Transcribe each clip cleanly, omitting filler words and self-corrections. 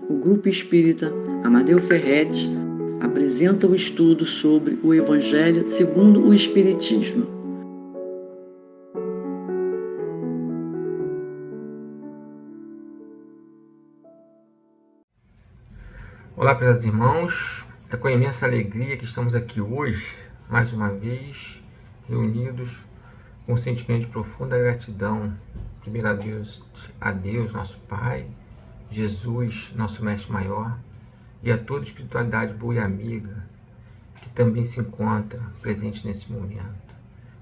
o Grupo Espírita Amadeu Ferretti apresenta o estudo sobre o Evangelho segundo o Espiritismo. Olá, prezados irmãos, é com imensa alegria que estamos aqui hoje, mais uma vez, reunidos com um sentimento de profunda gratidão, primeiro a Deus, nosso Pai, Jesus, nosso Mestre Maior, e a toda a espiritualidade boa e amiga que também se encontra presente nesse momento,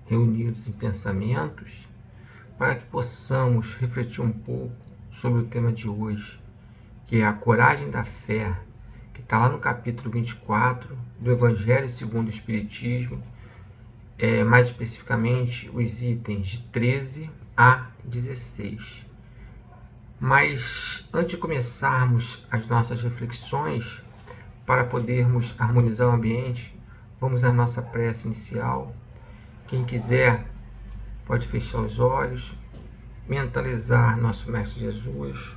reunidos em pensamentos, para que possamos refletir um pouco sobre o tema de hoje, que é a coragem da fé, que está lá no capítulo 24 do Evangelho segundo o Espiritismo, mais especificamente os itens de 13 a 16. Mas antes de começarmos as nossas reflexões, para podermos harmonizar o ambiente, vamos à nossa prece inicial. Quem quiser pode fechar os olhos, mentalizar nosso Mestre Jesus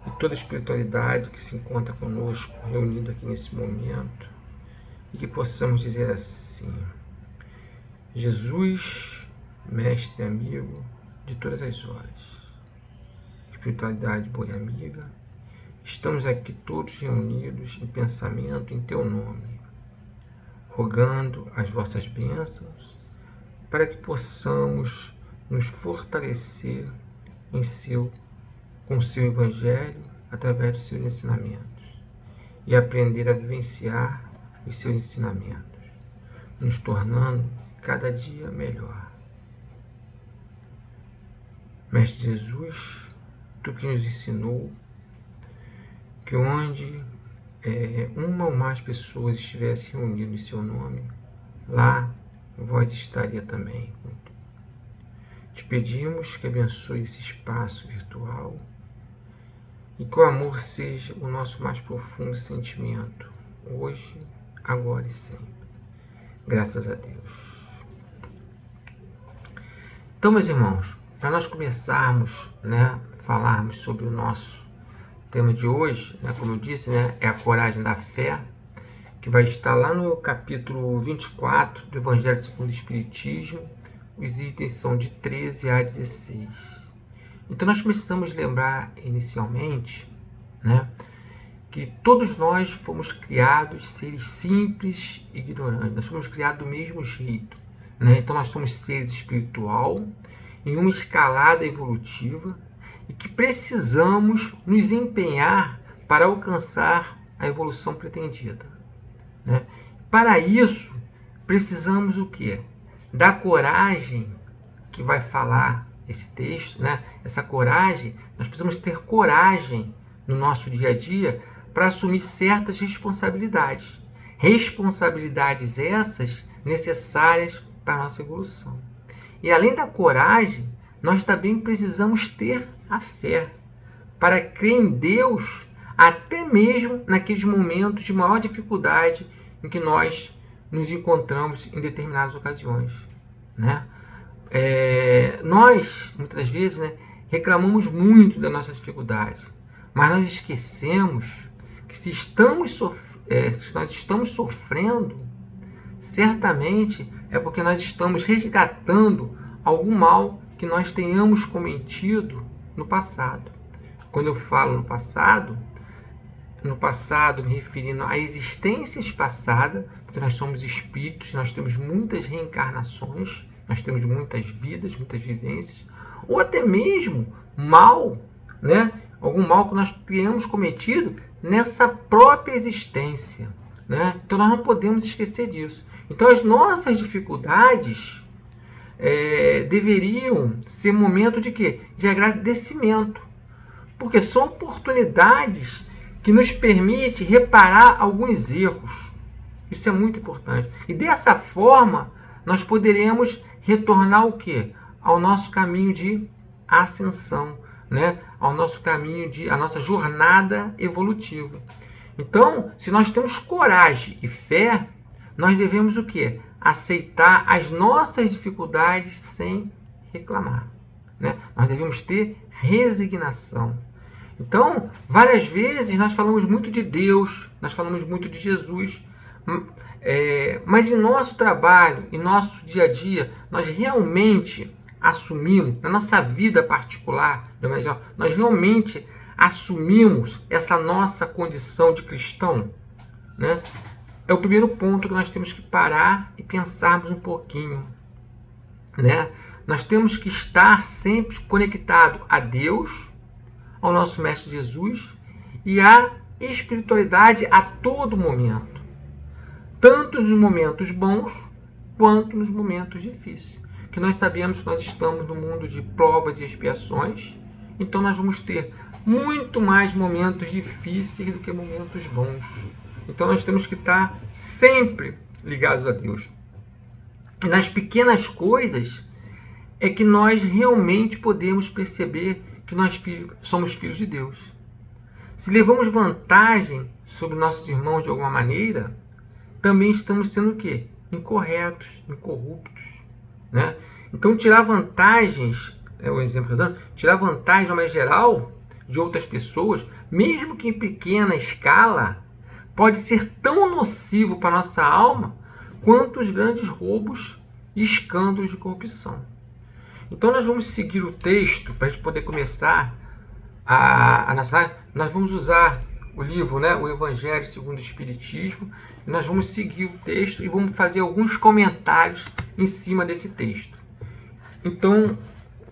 e toda a espiritualidade que se encontra conosco, reunido aqui nesse momento, e que possamos dizer assim: Jesus, Mestre e amigo de todas as horas, espiritualidade boa e amiga, estamos aqui todos reunidos em pensamento em Teu nome, rogando as vossas bênçãos para que possamos nos fortalecer com o Seu Evangelho através dos Seus ensinamentos e aprender a vivenciar os Seus ensinamentos, nos tornando cada dia melhor. Mestre Jesus, Tu que nos ensinou que onde uma ou mais pessoas estivessem reunidas em Seu nome, lá vós estaria também. Te pedimos que abençoe esse espaço virtual e que o amor seja o nosso mais profundo sentimento, hoje, agora e sempre. Graças a Deus. Então, meus irmãos, para nós começarmos, falarmos sobre o nosso tema de hoje, como eu disse, é a coragem da fé, que vai estar lá no capítulo 24 do Evangelho segundo o Espiritismo. Os itens são de 13 a 16. Então nós precisamos lembrar inicialmente, que todos nós fomos criados seres simples e ignorantes. Nós fomos criados do mesmo jeito. Então nós somos seres espiritual em uma escalada evolutiva e que precisamos nos empenhar para alcançar a evolução pretendida. Para isso, precisamos o quê? Da coragem que vai falar esse texto, Essa coragem, nós precisamos ter coragem no nosso dia a dia para assumir certas responsabilidades. Responsabilidades essas necessárias para a nossa evolução. E além da coragem, nós também precisamos ter a fé para crer em Deus até mesmo naqueles momentos de maior dificuldade em que nós nos encontramos em determinadas ocasiões. Nós, muitas vezes, reclamamos muito da nossa dificuldade, mas nós esquecemos que se nós estamos sofrendo, certamente é porque nós estamos resgatando algum mal que nós tenhamos cometido no passado. Quando eu falo no passado me referindo a existências passadas, porque nós somos espíritos, nós temos muitas reencarnações, nós temos muitas vidas, muitas vivências, ou até mesmo mal, algum mal que nós tenhamos cometido nessa própria existência. Então nós não podemos esquecer disso. Então as nossas dificuldades deveriam ser momento de quê? De agradecimento, porque são oportunidades que nos permite reparar alguns erros. Isso é muito importante. E dessa forma, nós poderemos retornar o quê? Ao nosso caminho de ascensão, ao nosso caminho a nossa jornada evolutiva. Então, se nós temos coragem e fé, nós devemos o quê? Aceitar as nossas dificuldades sem reclamar. Nós devemos ter resignação. Então, várias vezes nós falamos muito de Deus, nós falamos muito de Jesus, mas em nosso trabalho, em nosso dia a dia, nós realmente assumimos, na nossa vida particular, nós realmente assumimos essa nossa condição de cristão, né? É o primeiro ponto que nós temos que parar e pensarmos um pouquinho, né? Nós temos que estar sempre conectado a Deus, ao nosso Mestre Jesus e à espiritualidade a todo momento, tanto nos momentos bons quanto nos momentos difíceis, que nós sabemos que nós estamos no mundo de provas e expiações, então nós vamos ter muito mais momentos difíceis do que momentos bons. Então nós temos que estar sempre ligados a Deus. E nas pequenas coisas é que nós realmente podemos perceber que nós somos filhos de Deus. Se levamos vantagem sobre nossos irmãos de alguma maneira, também estamos sendo o quê? Incorretos, incorruptos, né? Então tirar vantagens, é o exemplo que eu estou dando, tirar vantagem de uma maneira geral de outras pessoas, mesmo que em pequena escala, pode ser tão nocivo para a nossa alma quanto os grandes roubos e escândalos de corrupção. Então nós vamos seguir o texto para a gente poder começar a nossa. Nós vamos usar o livro, né, o Evangelho segundo o Espiritismo, e nós vamos seguir o texto e vamos fazer alguns comentários em cima desse texto. Então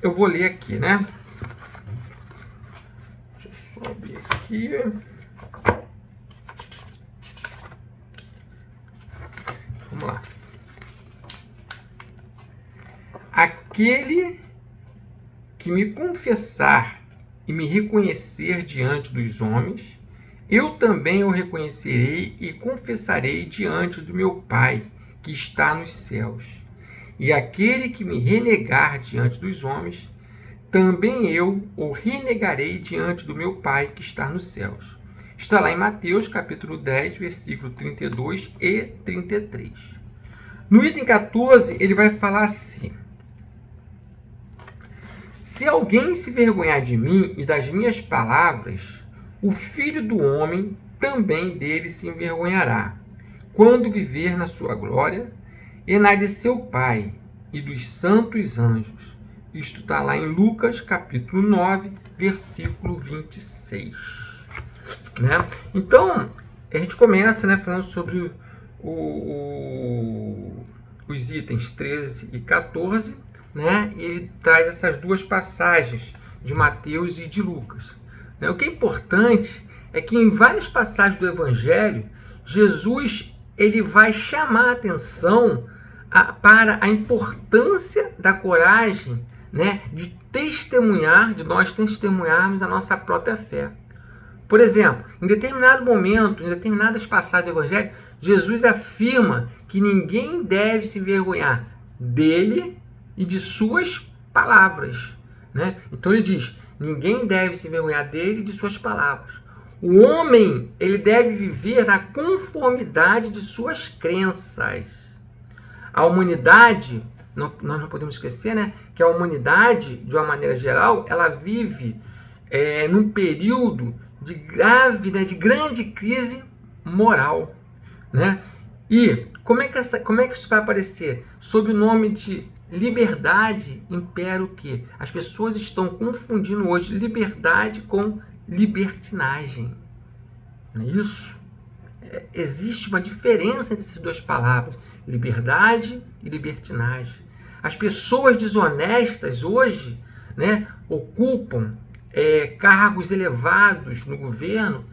eu vou ler aqui, né? Deixa eu só abrir aqui. Vamos lá. Aquele que me confessar e me reconhecer diante dos homens, eu também o reconhecerei e confessarei diante do meu Pai, que está nos céus. E aquele que me renegar diante dos homens, também eu o renegarei diante do meu Pai, que está nos céus. Está lá em Mateus, capítulo 10, versículo 32 e 33. No item 14, ele vai falar assim: se alguém se vergonhar de mim e das minhas palavras, o Filho do Homem também dele se envergonhará, quando viver na sua glória e na de seu Pai e dos santos anjos. Isto está lá em Lucas, capítulo 9, versículo 26. Né? Então, a gente começa, né, falando sobre os itens 13 e 14, né? E ele traz essas duas passagens de Mateus e de Lucas. O que é importante é que em várias passagens do Evangelho, Jesus ele vai chamar a atenção para a importância da coragem, né, de testemunhar, de nós testemunharmos a nossa própria fé. Por exemplo, em determinado momento, em determinadas passagens do Evangelho, Jesus afirma que ninguém deve se envergonhar dele e de suas palavras, né? Então ele diz, ninguém deve se envergonhar dele e de suas palavras. O homem, ele deve viver na conformidade de suas crenças. A humanidade, nós não podemos esquecer, né, que a humanidade, de uma maneira geral, ela vive num período de grave, né, de grande crise moral, né? E como é que isso vai aparecer? Sob o nome de liberdade impera o quê? As pessoas estão confundindo hoje liberdade com libertinagem. Não é isso? Existe uma diferença entre essas duas palavras, liberdade e libertinagem. As pessoas desonestas hoje, né, ocupam cargos elevados no governo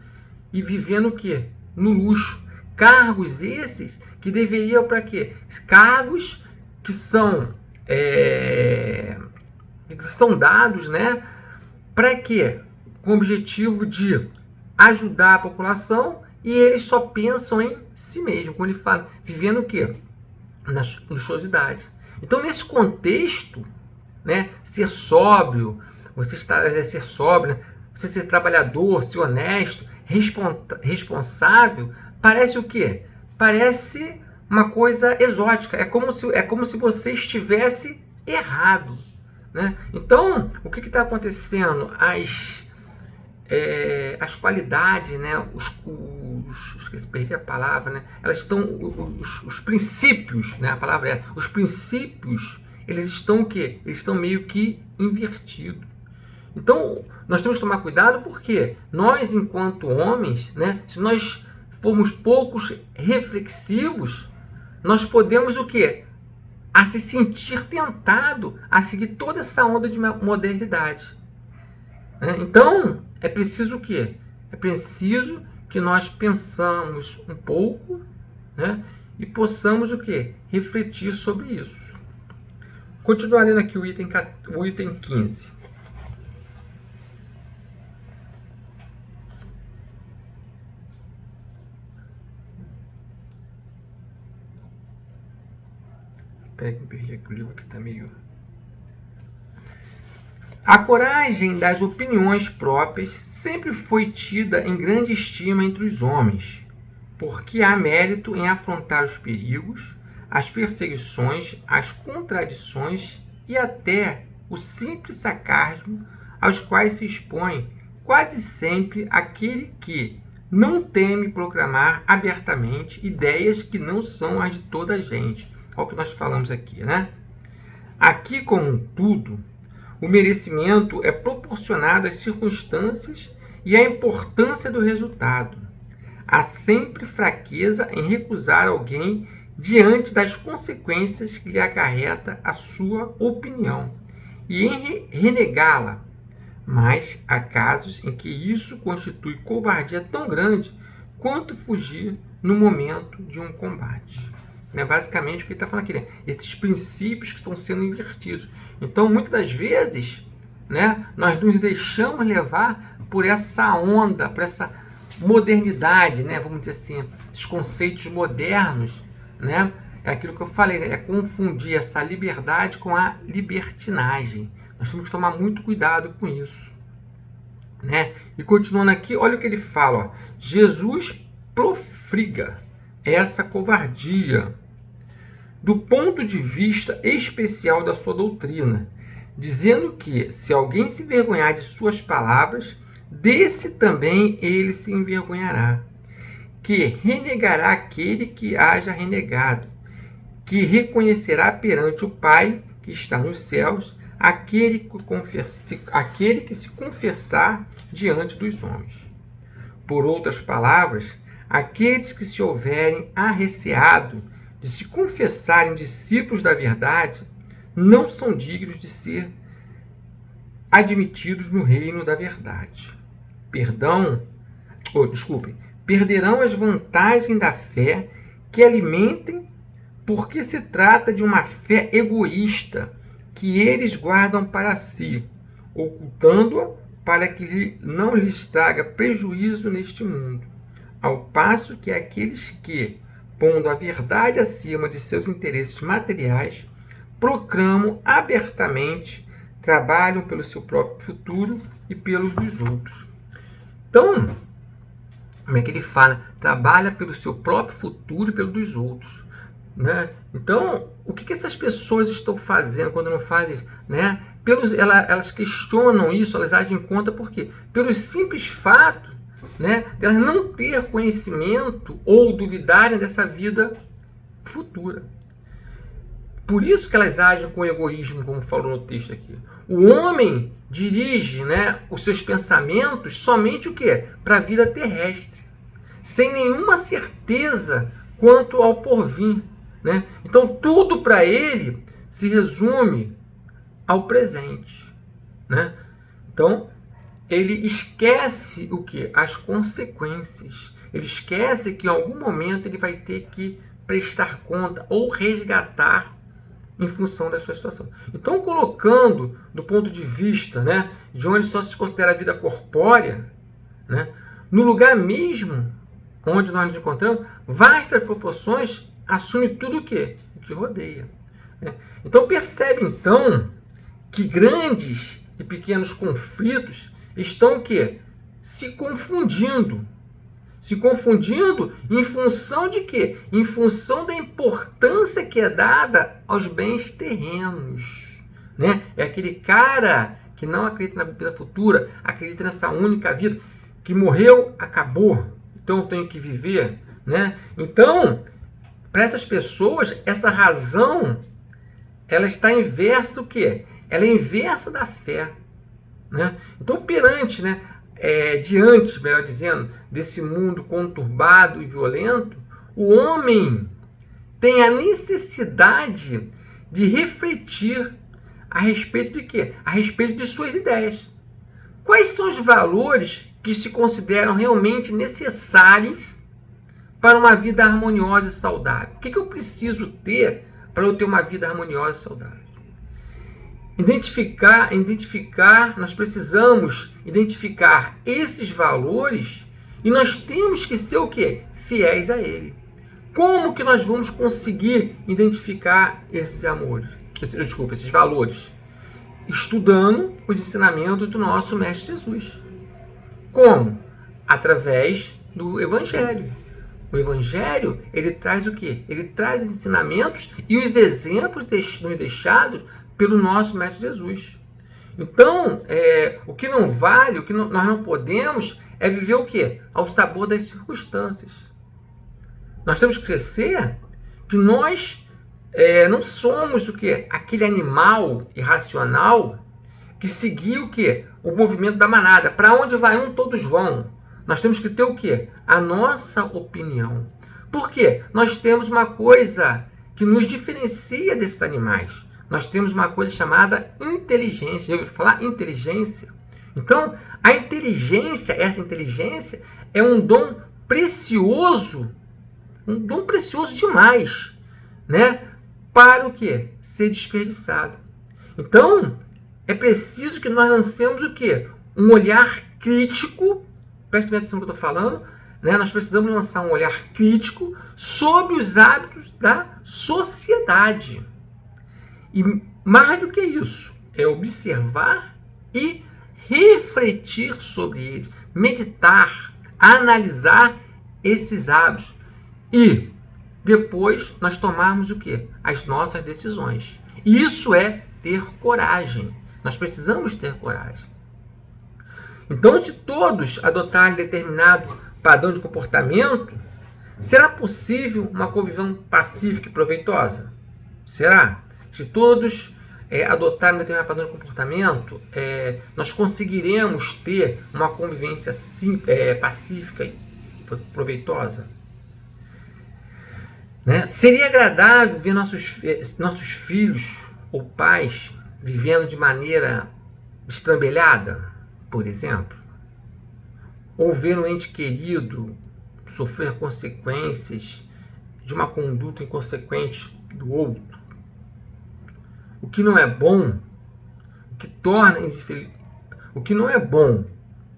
e vivendo o quê? No luxo. Cargos esses que deveriam para quê? Cargos que são dados, né, para quê? Com o objetivo de ajudar a população, e eles só pensam em si mesmo, como ele fala, vivendo o quê? Na luxuosidade. Então, nesse contexto, né, ser sóbrio, você ser trabalhador, ser honesto, responsável, parece o quê? Parece uma coisa exótica. É como se você estivesse errado, né? Então, o que está acontecendo? as qualidades, né? Esqueci, perdi a palavra, né? Elas estão, os princípios, né? A palavra é, os princípios, eles estão o quê? Eles estão meio que invertidos. Então, nós temos que tomar cuidado porque nós, enquanto homens, né? Se nós formos poucos reflexivos, nós podemos o quê? A se sentir tentado a seguir toda essa onda de modernidade. Então, é preciso o quê? É preciso que nós pensamos um pouco, né? E possamos o quê? Refletir sobre isso. Continuar lendo aqui o item 15. Perdi aqui o livro que está meio... A coragem das opiniões próprias sempre foi tida em grande estima entre os homens, porque há mérito em afrontar os perigos, as perseguições, as contradições e até o simples sarcasmo aos quais se expõe quase sempre aquele que não teme proclamar abertamente ideias que não são as de toda a gente. Olha o que nós falamos aqui, né? Aqui, como um tudo, o merecimento é proporcionado às circunstâncias e à importância do resultado. Há sempre fraqueza em recusar alguém diante das consequências que lhe acarreta a sua opinião e em renegá-la. Mas há casos em que isso constitui covardia tão grande quanto fugir no momento de um combate. Basicamente o que ele está falando aqui, né? Esses princípios que estão sendo invertidos. Então, muitas das vezes, né, nós nos deixamos levar por essa onda, por essa modernidade, né, vamos dizer assim, esses conceitos modernos, né? É aquilo que eu falei, né? É confundir essa liberdade com a libertinagem. Nós temos que tomar muito cuidado com isso, né? E continuando aqui, olha o que ele fala, ó. Jesus profriga essa covardia do ponto de vista especial da sua doutrina, dizendo que, se alguém se envergonhar de suas palavras, desse também ele se envergonhará, que renegará aquele que haja renegado, que reconhecerá perante o Pai que está nos céus aquele que se confessar diante dos homens. Por outras palavras, aqueles que se houverem arreceado de se confessarem discípulos da verdade, não são dignos de ser admitidos no reino da verdade. Perderão as vantagens da fé que alimentem, porque se trata de uma fé egoísta que eles guardam para si, ocultando-a para que não lhes traga prejuízo neste mundo, ao passo que aqueles que, pondo a verdade acima de seus interesses materiais, proclamam abertamente, trabalham pelo seu próprio futuro e pelos dos outros. Então, como é que ele fala? Trabalha pelo seu próprio futuro e pelo dos outros, né? Então, o que essas pessoas estão fazendo quando não fazem isso, né? Elas questionam isso, elas agem contra, por quê? Pelo simples fato, né, delas não ter conhecimento ou duvidarem dessa vida futura. Por isso que elas agem com egoísmo, como falou no texto aqui. O homem dirige, né, os seus pensamentos somente o quê? Para a vida terrestre, sem nenhuma certeza quanto ao porvir, né? Então tudo para ele se resume ao presente, né? Então ele esquece o que? As consequências. Ele esquece que em algum momento ele vai ter que prestar conta ou resgatar em função da sua situação. Então, colocando do ponto de vista, né, de onde só se considera a vida corpórea, né, no lugar mesmo onde nós nos encontramos, vastas proporções assume tudo o que rodeia, né? Então, percebe então que grandes e pequenos conflitos estão o quê? Se confundindo em função de quê? Em função da importância que é dada aos bens terrenos, né? É aquele cara que não acredita na vida futura, acredita nessa única vida, que morreu, acabou, então eu tenho que viver, né? Então, para essas pessoas, essa razão, ela está inversa o quê? Ela é inversa da fé, né? Então, perante, né, diante, melhor dizendo, desse mundo conturbado e violento, o homem tem a necessidade de refletir a respeito de quê? A respeito de suas ideias. Quais são os valores que se consideram realmente necessários para uma vida harmoniosa e saudável? O que eu preciso ter para eu ter uma vida harmoniosa e saudável? Nós precisamos identificar esses valores e nós temos que ser o quê? Fiéis a ele. Como que nós vamos conseguir identificar esses valores? Estudando os ensinamentos do nosso Mestre Jesus. Como? Através do Evangelho. O Evangelho, ele traz o quê? Ele traz os ensinamentos e os exemplos deixados pelo nosso Mestre Jesus. Então, o que não vale, nós não podemos, é viver o quê? Ao sabor das circunstâncias. Nós temos que crescer que nós não somos o quê? Aquele animal irracional que seguiu o quê? O movimento da manada. Para onde vai um, todos vão. Nós temos que ter o quê? A nossa opinião. Por quê? Nós temos uma coisa que nos diferencia desses animais. Nós temos uma coisa chamada inteligência. Já ouviu falar? Inteligência. Então, essa inteligência é um dom precioso demais, né? Para o quê? Ser desperdiçado. Então, é preciso que nós lancemos o quê? Um olhar crítico, preste atenção no que eu estou falando, né? Nós precisamos lançar um olhar crítico sobre os hábitos da sociedade. E mais do que isso, é observar e refletir sobre eles, meditar, analisar esses hábitos e depois nós tomarmos o quê? As nossas decisões. E isso é ter coragem. Nós precisamos ter coragem. Então, se todos adotarem determinado padrão de comportamento, será possível uma convivência pacífica e proveitosa? Será? Se todos adotarem determinado padrão de comportamento, nós conseguiremos ter uma convivência pacífica e proveitosa? Né? Seria agradável ver nossos filhos ou pais vivendo de maneira estrambelhada, por exemplo? Ou ver um ente querido sofrer consequências de uma conduta inconsequente do outro? O que não é bom, o que torna infeliz, o que não é bom,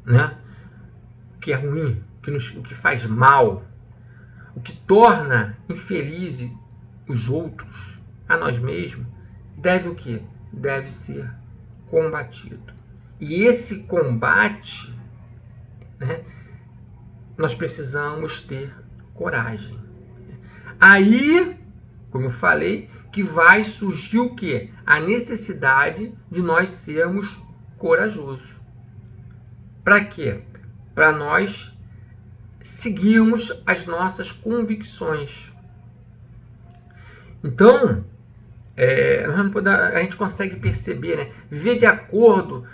né? O que é ruim, o que faz mal, o que torna infelizes os outros, a nós mesmos, deve o quê? Deve ser combatido. E esse combate, né, nós precisamos ter coragem. Aí, como eu falei, que vai surgir o quê? A necessidade de nós sermos corajosos. Para quê? Para nós seguirmos as nossas convicções. Então, a gente consegue perceber, né? Viver de acordo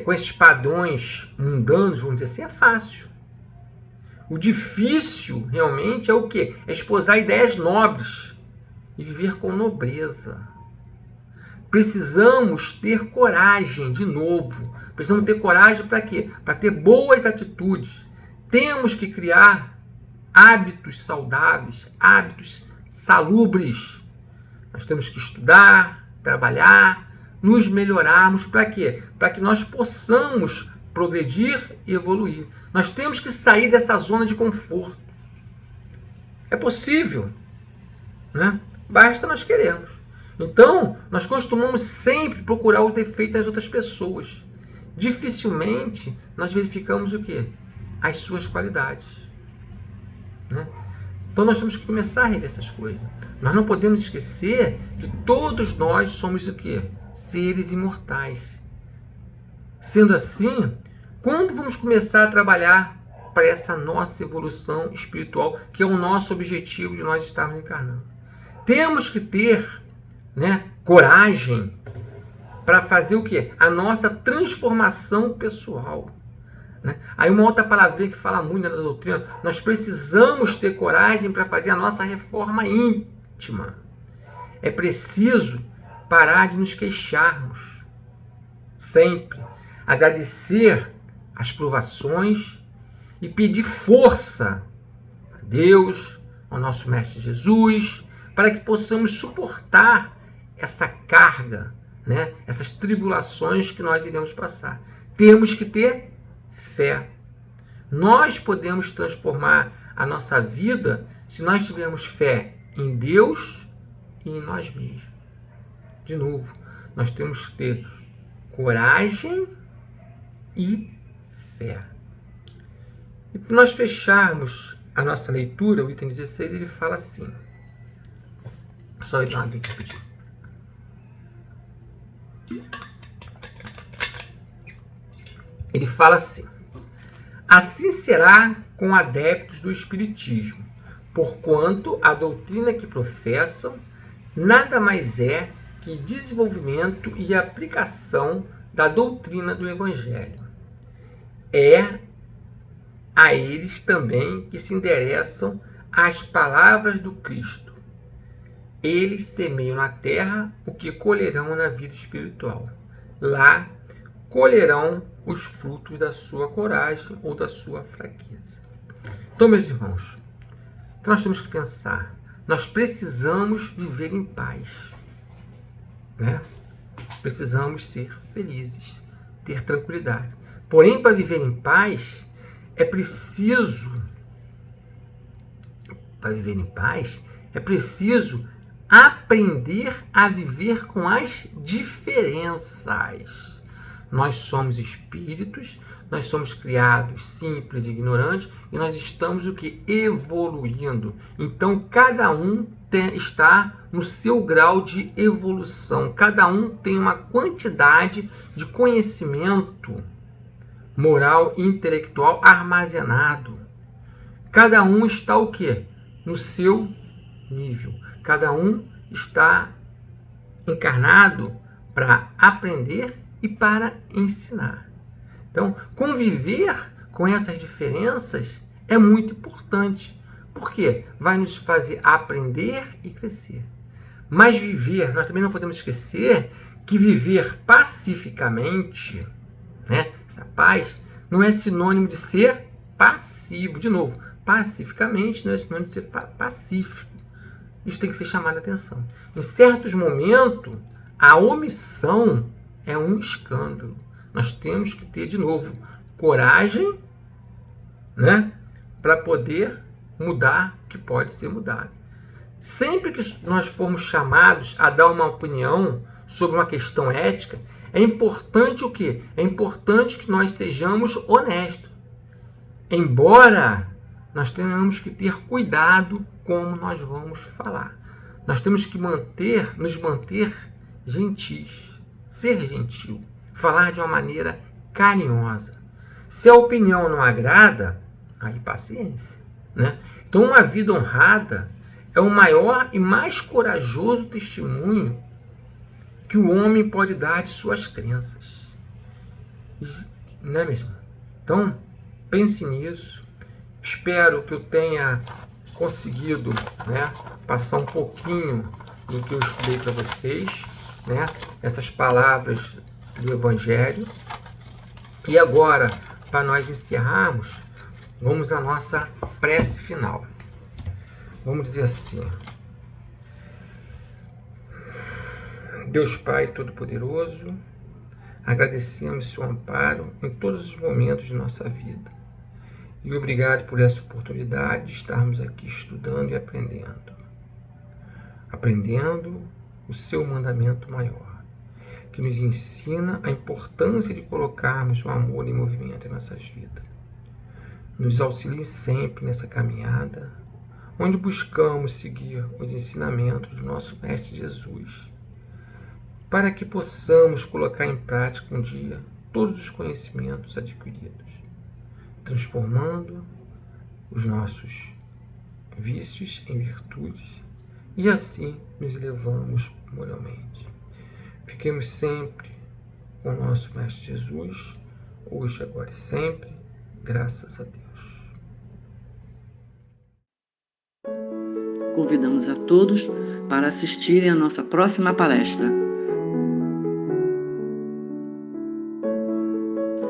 com esses padrões mundanos, vamos dizer assim, é fácil. O difícil, realmente, é o quê? É esposar ideias nobres e viver com nobreza. Precisamos ter coragem, de novo. Precisamos ter coragem para quê? Para ter boas atitudes. Temos que criar hábitos saudáveis, hábitos salubres. Nós temos que estudar, trabalhar, nos melhorarmos. Para quê? Para que nós possamos progredir e evoluir. Nós temos que sair dessa zona de conforto. É possível, né? Basta nós querermos. Então, nós costumamos sempre procurar os defeitos das outras pessoas. Dificilmente nós verificamos o quê? As suas qualidades, né? Então nós temos que começar a rever essas coisas. Nós não podemos esquecer que todos nós somos o quê? Seres imortais. Sendo assim, quando vamos começar a trabalhar para essa nossa evolução espiritual, que é o nosso objetivo de nós estarmos encarnando? Temos que ter, né, coragem para fazer o quê? A nossa transformação pessoal. Né? Aí uma outra palavrinha que fala muito na doutrina, nós precisamos ter coragem para fazer a nossa reforma íntima. É preciso parar de nos queixarmos. Sempre agradecer as provações e pedir força a Deus, ao nosso Mestre Jesus, para que possamos suportar essa carga, né? Essas tribulações que nós iremos passar. Temos que ter fé. Nós podemos transformar a nossa vida se nós tivermos fé em Deus e em nós mesmos. De novo, nós temos que ter coragem e fé. E para nós fecharmos a nossa leitura, o item 16, ele fala assim. Só ir lá dentro rapidinho. Ele fala assim: assim será com adeptos do Espiritismo, porquanto a doutrina que professam nada mais é que desenvolvimento e aplicação da doutrina do Evangelho. É a eles também que se endereçam as palavras do Cristo. Eles semeiam na terra o que colherão na vida espiritual. Lá colherão os frutos da sua coragem ou da sua fraqueza. Então, meus irmãos, nós temos que pensar, nós precisamos viver em paz, né? Precisamos ser felizes, ter tranquilidade. Porém, para viver em paz, é preciso aprender a viver com as diferenças. Nós somos espíritos, nós somos criados simples e ignorantes, e nós estamos o que? Evoluindo. Então, cada um está no seu grau de evolução. Cada um tem uma quantidade de conhecimento moral e intelectual armazenado. Cada um está o quê? No seu nível. Cada um está encarnado para aprender e para ensinar. Então, conviver com essas diferenças é muito importante. Por quê? Vai nos fazer aprender e crescer. Mas viver, nós também não podemos esquecer que viver pacificamente, né? Essa paz não é sinônimo de ser passivo. De novo, pacificamente não é sinônimo de ser pacífico. Isso tem que ser chamado a atenção. Em certos momentos, a omissão é um escândalo. Nós temos que ter, de novo, coragem, né, para poder mudar o que pode ser mudado. Sempre que nós formos chamados a dar uma opinião sobre uma questão ética, é importante o quê? É importante que nós sejamos honestos. Embora nós tenhamos que ter cuidado como nós vamos falar. Nós temos que nos manter gentis, ser gentil, falar de uma maneira carinhosa. Se a opinião não agrada, aí paciência, né? Então, uma vida honrada é o maior e mais corajoso testemunho que o homem pode dar de suas crenças. Não é mesmo? Então, pense nisso. Espero que eu tenha conseguido, né, passar um pouquinho do que eu estudei para vocês, né, essas palavras do Evangelho. E agora, para nós encerrarmos, vamos à nossa prece final. Vamos dizer assim: Deus Pai Todo-Poderoso, agradecemos seu amparo em todos os momentos de nossa vida. E obrigado por essa oportunidade de estarmos aqui estudando e aprendendo. Aprendendo o seu mandamento maior, que nos ensina a importância de colocarmos o amor em movimento em nossas vidas. Nos auxilie sempre nessa caminhada, onde buscamos seguir os ensinamentos do nosso Mestre Jesus, para que possamos colocar em prática um dia todos os conhecimentos adquiridos, transformando os nossos vícios em virtudes e assim nos elevamos moralmente. Fiquemos sempre com o nosso Mestre Jesus, hoje, agora e sempre, graças a Deus. Convidamos a todos para assistirem à nossa próxima palestra.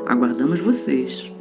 Aguardamos vocês!